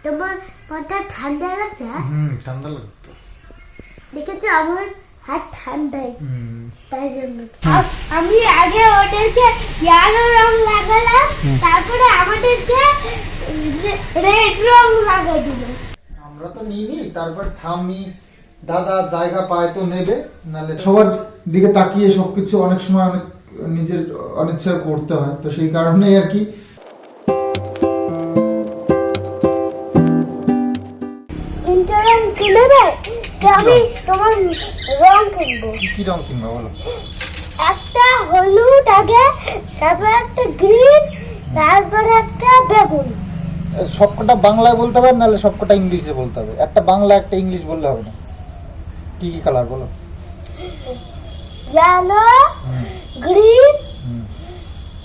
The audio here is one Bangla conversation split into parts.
তোমার পাটা ঠান্ডা লাগছে? ঠান্ডা লাগতো। দেখেছো আমার হাত ঠান্ডাই, তাই জন্য আমি আগে ওদেরকে ইয়ালো রং লাগালাম, তারপরে আমাদেরকে রেড রং লাগাই দিল। আমরা তো নিইনি, তারপর ঠাম্মি দাদা জায়গা পায় তো নেবে, নাহলে সবার দিকে তাকিয়ে সবকিছু অনেক সময় অনেক নিজের অনিচ্ছা করতে হয়, তো সেই কারণেই আর কি। রং কিনবে? আমি তোমার রং কিনবো। কি রং কিনবা বলো? একটা হলুদ আগে, তারপরে একটা গ্রিন, তারপরে একটা বেগুন। সবকটা বাংলায় বলতে হবে, নাহলে সবকটা ইংলিশে বলতে হবে। একটা বাংলা একটা ইংলিশ বললে হবে না। কি কি কালার বলো? Yellow, green,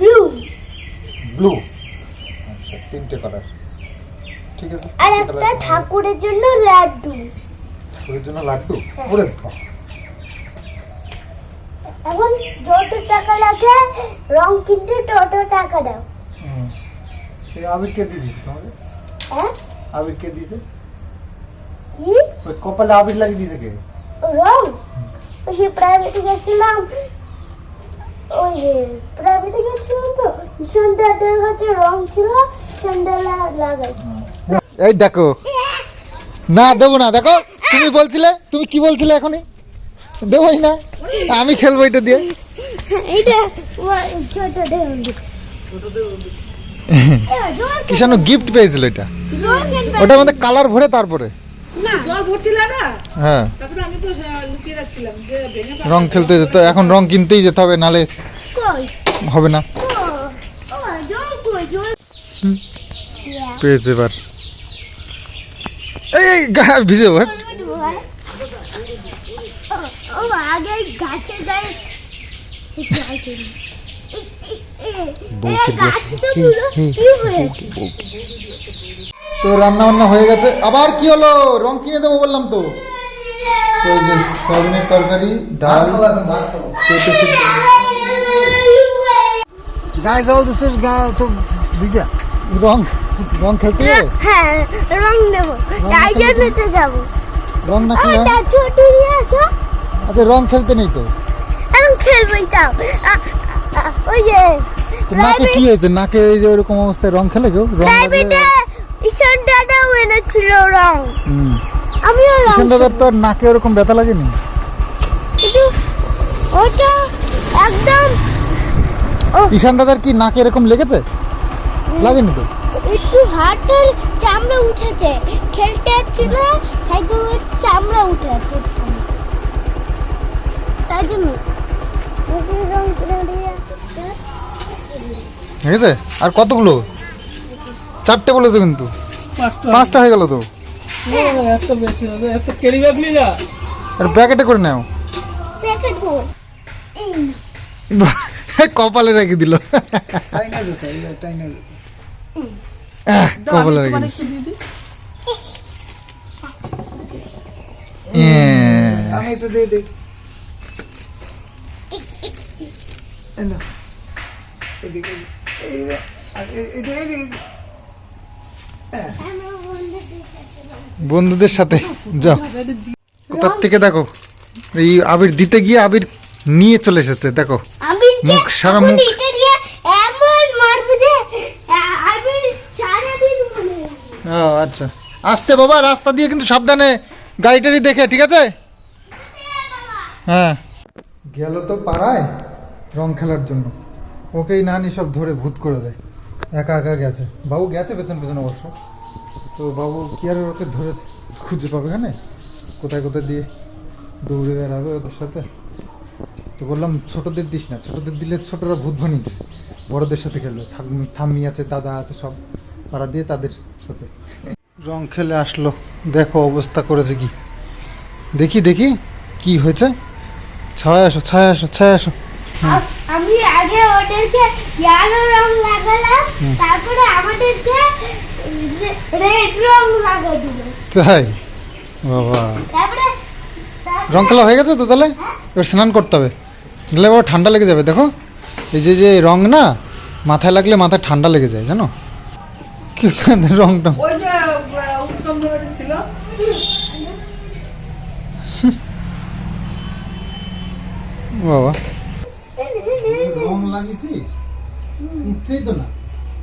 blue. ব্লু, আচ্ছা, তিনটে কালার, ঠিক আছে। আর একটা ঠাকুরের জন্য লাড্ডু। ঠাকুরের জন্য লাড্ডু? ওরে বাবা। এখন যত টাকা লাগে রং কিনতে তত টাকা দাও। এই আবির কে দিয়েছে তোমাকে? হ্যাঁ, আবির কে দিয়েছে? কি ওই কপালে আবির লাগিয়ে দিয়েছে কে? রং? ওই যে প্রাইভেটে গেছিলাম, ওই যে প্রাইভেটে গেছিলাম তো সন্ধ্যাটার কাছে রং ছিল, সন্ধ্যা লাগাই। এই দেখো, না দেবো না। দেখো তুমি বলছিলে, তুমি কি বলছিলে এখনই? দেবোই না, আমি খেলবো এটা দিয়ে। এইটা ছোট দেব, কিষানু গিফট পেয়েছিল এটা, ওটার মধ্যে কালার ভরে তারপরে জল ভরছিল না, হ্যাঁ তারপরে আমি তো লুকিয়ে রাখছিলাম যে ভেঙে রং খেলতে যেত। এখন রং কিনতেই যেতে হবে, নালে হবে না। পেয়েছে এবার, এই ভিজে এবার। আগে গাছের গায়ে তো রান্না বান্না হয়ে গেছে। আবার কি হলো? রং কিনে দেবো বললাম তো। তো এই যে সয়াবিনের তরকারি, ডাল, পেঁপে সিদ্ধ। গাইস অল দিস ইজ তো ভিজা। রং রং খেলতে হবে? হ্যাঁ, রং দেব, তাই জন্য তো যাবো। রং না খেলে হয়? ছোট নিয়ে আসো। আচ্ছা, রং খেলতে নেই তো? এখন খেলবই তাও। ওই যে তো নাকে কি হয়েছে? নাকে এই যে ওরকম অবস্থায় রং খেলে কেউ? রং প্রাইভেটে ঈশান দাদাও এনেছিল রং, হুম, আমিও রং। ঈশান দাদার তো আর নাকে ওরকম ব্যথা লাগেনি? কিন্তু ওটা একদম ঈশান দাদার কি নাকে এরকম লেগেছে? লাগেনি তো? একটু হাতের চামড়া উঠেছে, খেলতে ছিল সাইকেলের চামড়া উঠে আছে, তাই জন্য রং কিনে দিয়ে। ঠিক আছে। আর কতগুলো? 4টে বলেছো কিন্তু, 5টা হয়ে গেল তো। একটা বেশি হবে, একটা ক্যারি ব্যাগ নিয়ে যা। আর প্যাকেটে করে নাও। প্যাকেট বল কপালে রেখে দিল। কপালে রেখে দিল। আমি তো দে দে। বন্ধুদের সাথে যাও। কোথার থেকে দেখো, এই আবির দিতে গিয়ে আবির নিয়ে চলে এসেছে। দেখো মুখ, সারা মুখ। এটা দিয়ে এমন মারবে যে আমি সারা দিন মনে। ও আচ্ছা, আসতে বাবা, রাস্তা দিয়ে কিন্তু সাবধানে, গাড়িটারি দেখে, ঠিক আছে? হ্যাঁ, গেল তো পাড়ায় রং খেলার জন্য। ওকেই নানি সব ধরে ভূত করে দেয়। একা একা গেছে, বাবু গেছে পেছন পেছন অবশ্য। তো বাবু কি আর ওকে ধরে খুঁজে পাবে এখানে? কোথায় কোথায় দিয়ে দৌড়ে বেড়াবে ওদের সাথে। তো বললাম ছোটদের দিস না, ছোটদের দিলে ছোটরা ভূত বানিয়ে দেয়, বড়দের সাথে খেলবে। ঠাম্মি আছে, দাদা আছে, সব পাড়া দিয়ে তাদের সাথে রং খেলে আসলো। দেখো অবস্থা করেছে কি, দেখি দেখি কি হয়েছে। ছায় আসো, ছায় আসো, ছায় আসো। আমি আগে ওদেরকে ইয়েলো রং লাগালাম, তারপরে আমাদেরকে রেড রং লাগাই দিল। তাই বাবা, তারপরে রং খেলা হয়ে গেছে তো? তাহলে এবার স্নান করতে হবে, নাহলে আবার ঠান্ডা লেগে যাবে। দেখো এই যে যে রং না, মাথায় লাগলে মাথায় ঠান্ডা লেগে যায়, জানো? কি রংটা ওই যে কম দামে ছিল? বাবা রং লাগিয়েছিস, উঠছেই তো না।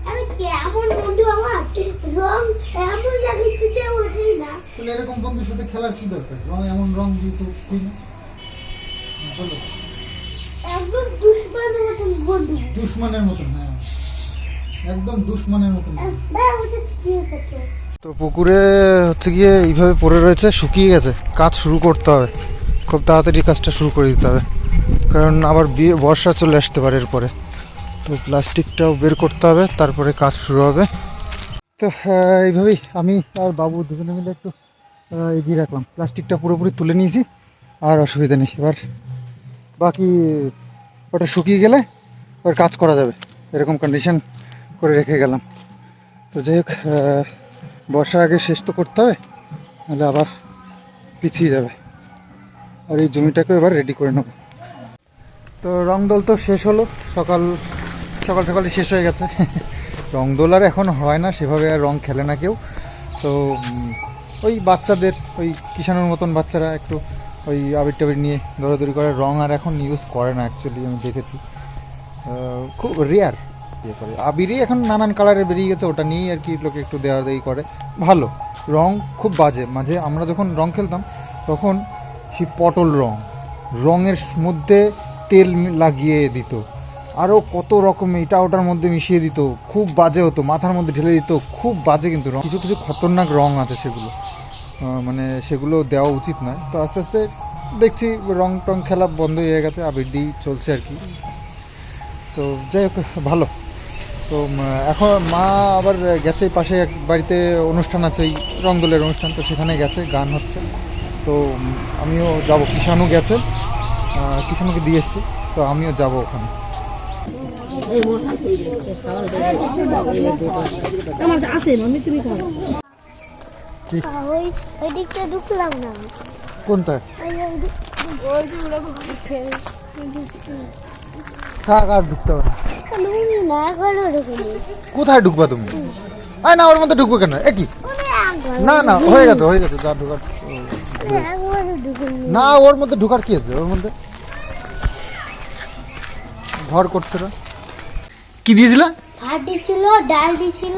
আমি কেমন বন্ধু আমার রং এমন লাগিয়েছে যে ওঠেই না। তাহলে এরকম বন্ধুর সাথে খেলার কি দরকার? রং এমন রং দিয়েছে, উঠছেই না। চলো, একদম দুশ্মনের মতন বন্ধু। দুশ্মনের মতন, হ্যাঁ একদম দুশ্মনের মতন। দাঁড়া বুঝেছি কি হচ্ছে। তো পুকুরে হচ্ছে গিয়ে এইভাবে পড়ে রয়েছে, শুকিয়ে গেছে। কাজ শুরু করতে হবে, খুব তাড়াতাড়ি কাজটা শুরু করে দিতে হবে, কারণ আবার বর্ষা চলে আসতে পারে এরপরে। তো প্লাস্টিকটাও বের করতে হবে, তারপরে কাজ শুরু হবে। তো এইভাবেই আমি আর বাবু দুজনে মিলে একটু এগিয়ে রাখলাম। প্লাস্টিকটা পুরোপুরি তুলে নিয়েছি, আর অসুবিধা নেই। এবার বাকি ওটা শুকিয়ে গেলে এবার কাজ করা যাবে, এরকম কন্ডিশন করে রেখে গেলাম। তো যাই হোক, বর্ষার আগে শেষ তো করতে হবে, নাহলে আবার পিছিয়ে যাবে। আর এই জমিটাকে এবার রেডি করে নেব। তো রংদোল তো শেষ হলো, সকাল সকালই শেষ হয়ে গেছে। রংদোল আর এখন হয় না সেভাবে, আর রং খেলে না কেউ। তো ওই বাচ্চাদের, ওই কিষাণুর মতন বাচ্চারা একটু ওই আবির টাবির নিয়ে দৌড়াদৌড়ি করে। রং আর এখন ইউজ করে না অ্যাকচুয়ালি, আমি দেখেছি খুব রেয়ার ইয়ে করে। আবিরই এখন নানান কালারে বেরিয়ে গেছে, ওটা নিয়েই আর কি লোকে একটু দেওয়া দেই করে। ভালো, রং খুব বাজে। মাঝে আমরা যখন রং খেলতাম তখন সেই পটল রঙের মধ্যে তেল লাগিয়ে দিত, আরও কত রকম এটা ওটার মধ্যে মিশিয়ে দিত, খুব বাজে হতো, মাথার মধ্যে ঢেলে দিত, খুব বাজে। কিন্তু রং কিছু কিছু খতরনাক রং আছে, সেগুলো মানে সেগুলো দেওয়া উচিত নয়। তো আস্তে আস্তে দেখছি রং টং খেলা বন্ধই হয়ে গেছে, আবির দিয়েই চলছে আর কি। তো যাই হোক, ভালো। তো এখন মা আবার গেছে, পাশে এক বাড়িতে অনুষ্ঠান আছে, এই রংদোলের অনুষ্ঠান, তো সেখানে গেছে, গান হচ্ছে। তো আমিও যাব, কিষাণু গেছে, কিষাণুকে দিয়ে এসছি, তো আমিও যাব ওখানে। ওই দিকটা ঢুকলাম না। কোনটা? ওই থাক, আর ঢুকতে হবে না। না করো ঢুকুনি। কোথায় ঢুকবা তুমি? আয় না, ওর মধ্যে ঢুকবো কেন? একই না না, হয়ে গেছে যা ঢুকার। একবারও ঢুকুনি। না, ওর মধ্যে ঢুকার কি আছে? ওর মধ্যে ঘর করছে না। কি দিয়েছিল? ভাত দিছিল, ডাল দিছিল,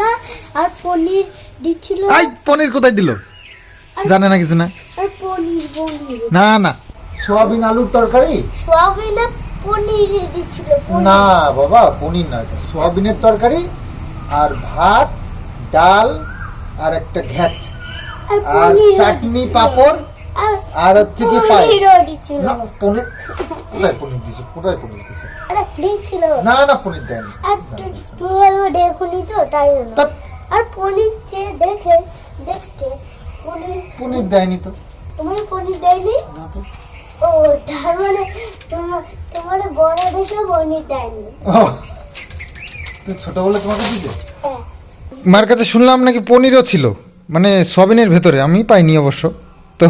আর পনির দিছিল। আই, পনির কোথায় দিল? জানে না কিছু না। আর পনির না না, সোয়াবিন আলুর তরকারি। সোয়াবিন আর পনির দিছিল। না বাবা, পনির না, সোয়াবিনের তরকারি আর ভাত, ডাল আর একটা ঘ্যাট আর চাটনি, পাঁপড়, আর হচ্ছে কি পায়েস। না, পনির কোথায়? পনির দিছে? কোথায় পনির দিছে? আরে দিছিল। না না, পনির দেয়নি। আর তুই বলবো দেখুনি তো, তাই জন্য। আর পনির চেয়ে দেখতে পনির দেয়নি তো। তোমার পনির দেয়নি? না তো। ও, তার মানে তোমার বড় দেখে পনির দেয়নি। ও, তুই ছোট বলে তোমাকে দিতে? হ্যাঁ। মার কাছে শুনলাম নাকি পনিরও ছিল, মানে সয়াবিনের ভেতরে। আমি পাইনি অবশ্য। তো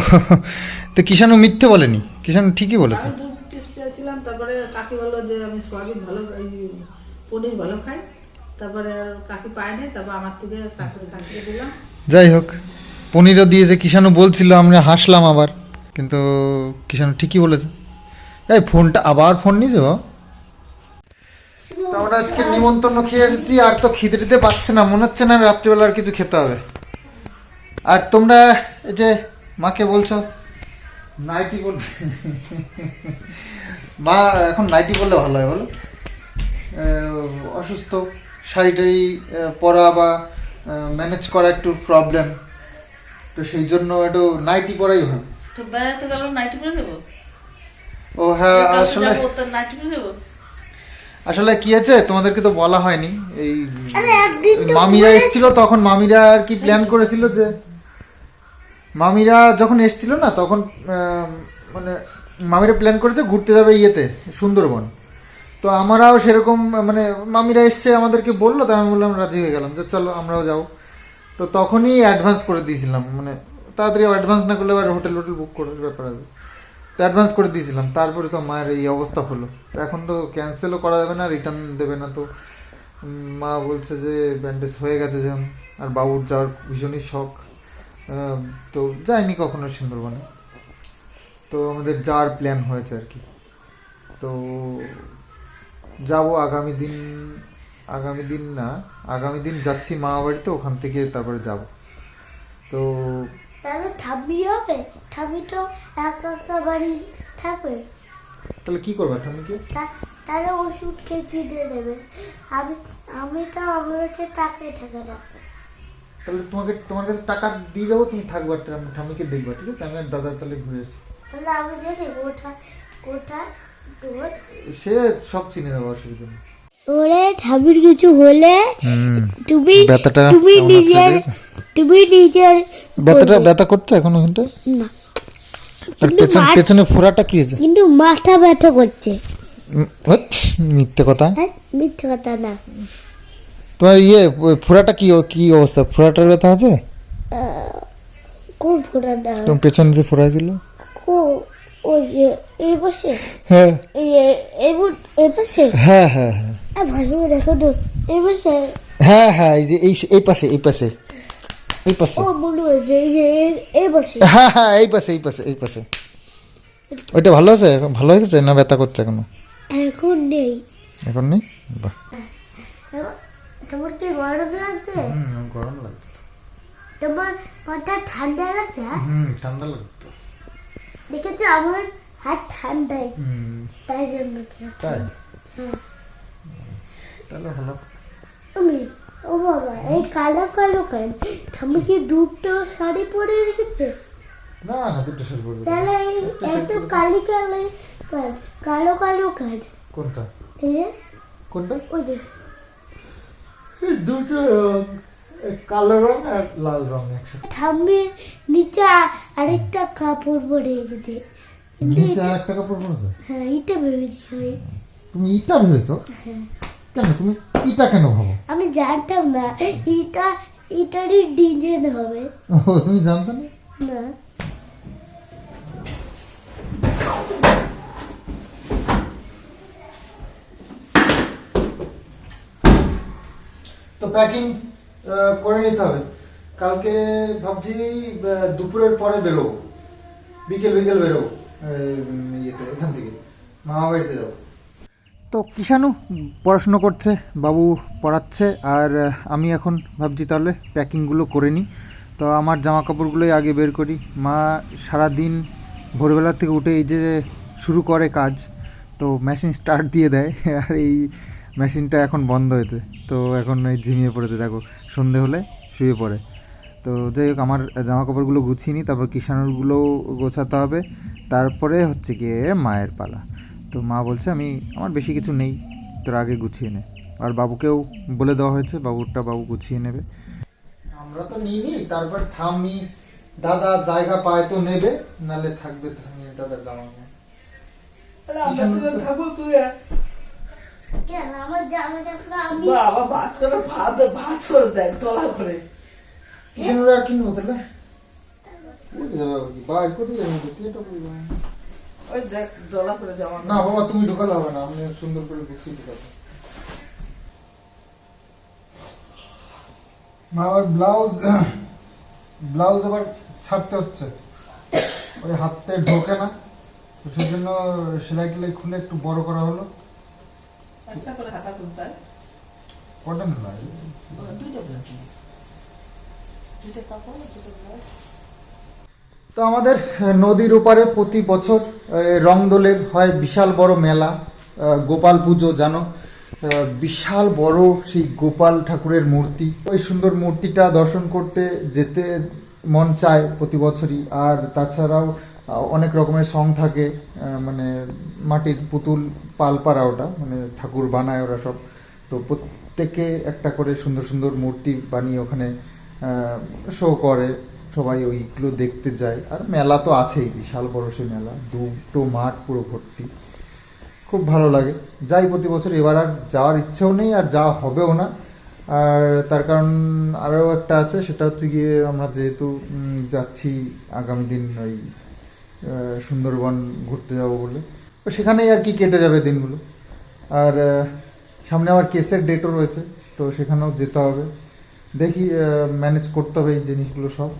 তো কিষাণু মিথ্যে বলেনি, কিষাণু ঠিকই বলেছে। আমি 2 পিস পেয়েছিলাম, তারপরে কাকি বললো যে আমি সোয়াবিন ভালো, এই পনির ভালো খাই। তারপরে আর কাকি পায় নাই, তারপর আমার থেকে কাকিকে দিলাম। যাই হোক, পনিরও দিয়েছে। কিষাণু বলছিল, আমরা হাসলাম আবার, কিন্তু কিষাণু ঠিকই বলেছে। এই ফোনটা আবার ফোন নিয়েছে বাবা। তো আমরা আজকে নিমন্ত্রণ খেয়ে এসেছি, আর তো খিদে টিতে পাচ্ছে না, মনে হচ্ছে না রাত্রিবেলা আর কিছু খেতে হবে। আর তোমরা এই যে মাকে বলছো নাইটি বল, মা এখন নাইটি বললে ভালো হয় বলো? অসুস্থ, শাড়ি টাড়ি পরা বা ম্যানেজ করা একটু প্রবলেম, তো সেই জন্য একটু নাইটি পরাই ভালো। তো বেড়াতে গেল নাইটি পরে দেবো? ও হ্যাঁ, আসলে নাইটি পরে দেবো? আসলে কি আছে তোমাদেরকে তো বলা হয়নি। এই আরে একদিন তো মামিরা এসেছিল, তখন মামিরা আর কি প্ল্যান করেছিল যে, মামিরা যখন এসেছিল না তখন মানে মামিরা প্ল্যান করেছে ঘুরতে যাবে ইয়েতে, সুন্দরবন। তো আমরাও সেরকম, মানে মামিরা এসছে আমাদেরকে বললো, তাই আমি বললাম, রাজি হয়ে গেলাম যে চলো আমরাও যাও। তো তখনই অ্যাডভান্স করে দিয়েছিলাম, মানে তাড়াতাড়ি অ্যাডভান্স না করলে এবার হোটেল বুক করার ব্যাপার আছে, তো অ্যাডভান্স করে দিয়েছিলাম। তারপরে তো মায়ের এই অবস্থা হলো, তো এখন তো ক্যান্সেলও করা যাবে না, রিটার্ন দেবে না। তো মা বলছে যে ব্যান্ডেজ হয়ে গেছে যেমন, আর বাবুর যাওয়ার ভীষণই শখ। তো যাইনি কখনো সুন্দরবনে। তো আমাদের যাওয়ার প্ল্যান হয়েছে আর কি। তো যাব আগামী দিন যাচ্ছি মামা বাড়িতে, ওখান থেকে তারপরে যাব। তো তাহলে ঠাম্মি হবে, ঠাম্মি তো একা বাড়ি থাকবে। তাহলে কি করবা ঠাম্মিকে? তাহলে ওষুধ খেয়ে দিয়ে দেবে। আমি তো আমার কাছে টাকা না। তাহলে তোমার কাছে টাকা দিয়ে যাবো, তুমি থাকবা, ঠাম্মিকে দেখবা, ঠিক আছে? আমি আর দাদা তাহলে ঘুরে আসি। তাহলে আমি জানি কোথায় সে সব চিনে দেবো, অসুবিধা নেই। ওরে ঠাম্মির কিছু হলে তুমি নিজের ব্যথা করছে এখন ওখানটা? না, আর পেছনে ফোড়াটা কি হয়েছে? কিন্তু মাথা ব্যথা করছে। মিথ্যে কথা। মিথ্যে কথা না। তোমার ফোড়াটা কি অবস্থা? ফোড়াটার ব্যথা আছে? কোন ফোড়াটা? তোমার পেছনে যে ফোড়া ছিল, ওই যে এই পাশে? হ্যাঁ এই পাশে? হ্যাঁ, ভালো দেখো তো, এই পাশে? হ্যাঁ, এই যে এই পাশে ও মনে হয়েছে এই যে এই পাশে। হ্যাঁ, এই পাশে। ওইটা ভালো আছে? এখন ভালো হয়ে গেছে না ব্যথা করছে এখনো? এখন নেই। এখন নেই? বাহ, তোমার কি গরম লাগছে? গরম লাগছে। তোমার মাথা ঠান্ডা লাগছে? ঠান্ডা লাগতো। দেখেছো আমার হাত ঠান্ডাই, তাই জন্য। তাই? হ্যাঁ। তাহলে ভালো। ও বাবা, এই কালো কেন? আমি কি দুটো শাড়ি পরে রেখেছে? না, দুটো শাড়ি পরবে। তাহলে এত কালো কেন? কোনটা? কোনটা? ওই যে দুটো রং, কালো রং আর লাল রং একসাথে। ঠাম্মির নিচে আরেকটা কাপড় পরে রেখেছে। নিচে আরেকটা কাপড় পরেছে? হ্যাঁ, এটা ভেবেছি আমি। তুমি ইটা ভেবেছো? হ্যাঁ। কেন তুমি ইটা কেন ভাবো? আমি জানতাম না এটারই ডিজাইন হবে। ও, তুমি জানতে না? না। তো প্যাকিং করে নিতে হবে। কালকে ভাবছি দুপুরের পরে বেরোবো, বিকেল বেরোবো এখান থেকে মামা বাড়িতে যাবো। তো কিষাণু পড়াশুনো করছে, বাবু পড়াচ্ছে, আর আমি এখন ভাবছি তাহলে প্যাকিংগুলো করে নিই। তো আমার জামা কাপড়গুলোই আগে বের করি। মা সারাদিন ভোরবেলা থেকে উঠে এই যে শুরু করে কাজ, তো মেশিন স্টার্ট দিয়ে দেয়, আর এই মেশিনটা এখন বন্ধ হয়েছে, তো এখন এই ঝিমিয়ে পড়েছে, দেখো সন্ধে হলে শুয়ে পড়ে। তো যাই হোক, আমার জামা কাপড়গুলো গুছিয়ে নিই, তারপর কিষাণুরগুলোও গোছাতে হবে, তারপরে হচ্ছে গিয়ে মায়ের পালা। তো মা বলছে আমার বেশি কিছু নেই, তোর আগে গুছিয়ে নে। আর বাবুকেও বলে দেওয়া হয়েছে, বাবু গুছিয়ে নেবে। আমরা তো নিই, তারপর ঠাম্মি দাদা জায়গা পায় তো নেবে, নালে থাকবে ঠাম্মি দাদার জামা নিয়ে। থাকবো তুই কেন আমার জামাটা আমি বাবা ভাত করে দেয় তলা করে। কিষাণুরা আর কিনবো তাহলে বাইর করে ওই দেখ দলা করে জামা। না বাবা, তুমি ঢোকালে হবে না, আমি সুন্দর করে গুছিয়ে ঢোকাবো। আমার ব্লাউজ আবার ছাড়তে হচ্ছে, ওই হাতে ঢোকে না, তো সেই জন্য সেলাই টেলাই খুলে একটু বড় করা হলো। একটা করে হাতা খুলতে কটন না, তো আমাদের নদীর ওপারে প্রতি বছর রংদোলের হয় বিশাল বড় মেলা, গোপাল পুজো, জানো, বিশাল বড় সেই গোপাল ঠাকুরের মূর্তি। ওই সুন্দর মূর্তিটা দর্শন করতে যেতে মন চায় প্রতি বছরই। আর তাছাড়াও অনেক রকমের সং থাকে, মানে মাটির পুতুল পালপাড়া, ওটা মানে ঠাকুর বানায় ওরা সব। তো প্রত্যেকে একটা করে সুন্দর সুন্দর মূর্তি বানিয়ে ওখানে শো করে, সবাই ওইগুলো দেখতে যায়। আর মেলা তো আছেই, বিশাল বড় সেই মেলা, দুটো মাঠ পুরো ভর্তি, খুব ভালো লাগে, যাই প্রতি বছর। এবার আর যাওয়ার ইচ্ছেও নেই, আর যাওয়া হবেও না। আর তার কারণ আরও একটা আছে, সেটা হচ্ছে গিয়ে আমরা যেহেতু যাচ্ছি আগামী দিন ওই সুন্দরবন ঘুরতে যাব বলে, তো সেখানেই আর কি কেটে যাবে দিনগুলো। আর সামনে আবার কেসের ডেটও রয়েছে, তো সেখানেও যেতে হবে, দেখি ম্যানেজ করতে হবে এই জিনিসগুলো সব।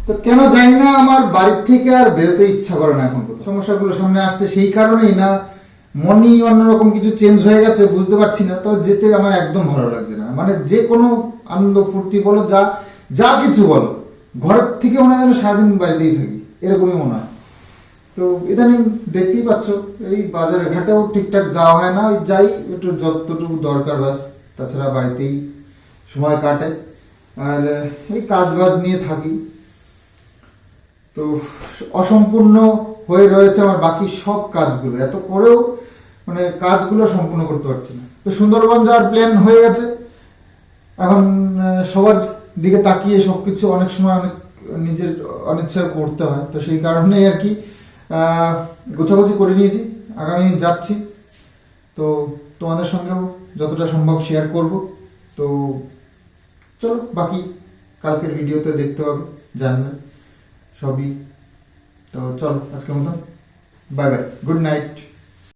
তো কেন জানি না আমার বাড়ির থেকে আর বেরোতে ইচ্ছা করে না এখন কোথাও। সমস্যাগুলো সামনে আসছে সেই কারণেই না, মনই অন্যরকম কিছু চেঞ্জ হয়ে গেছে বুঝতে পারছি না। তো যেতে আমার একদম ভালো লাগছে না, মানে যে কোনো আনন্দ ফুর্তি বলো, যা যা কিছু বলো, ঘরের থেকে মনে হয় যেন সারাদিন বাড়িতেই থাকি, এরকমই মনে হয়। তো ইদানিং দেখতেই পাচ্ছ, এই বাজার ঘাটেও ঠিকঠাক যাওয়া হয় না, ওই যাই একটু যতটুকু দরকার বাস, তাছাড়া বাড়িতেই সময় কাটে। আর এই কাজ বাজ নিয়ে থাকি। তো অসম্পূর্ণ হয়ে রয়েছে আমার বাকি সব কাজগুলো, এত করেও মানে কাজগুলো সম্পূর্ণ করতে পারছি না। তো সুন্দরবন যাওয়ার প্ল্যান হয়ে গেছে, এখন সবার দিকে তাকিয়ে সবকিছু অনেক সময় অনেক নিজের অনিচ্ছা করতে হয়। তো সেই কারণেই আর কি গোছাগুছি করে নিয়েছি, আগামী যাচ্ছি। তো তোমাদের সঙ্গেও যতটা সম্ভব শেয়ার করব। তো চলো, বাকি কালকের ভিডিওতে দেখতে হবে, জানবে সবই। তো চলো, আজকের মতন বাই বাই, গুড নাইট।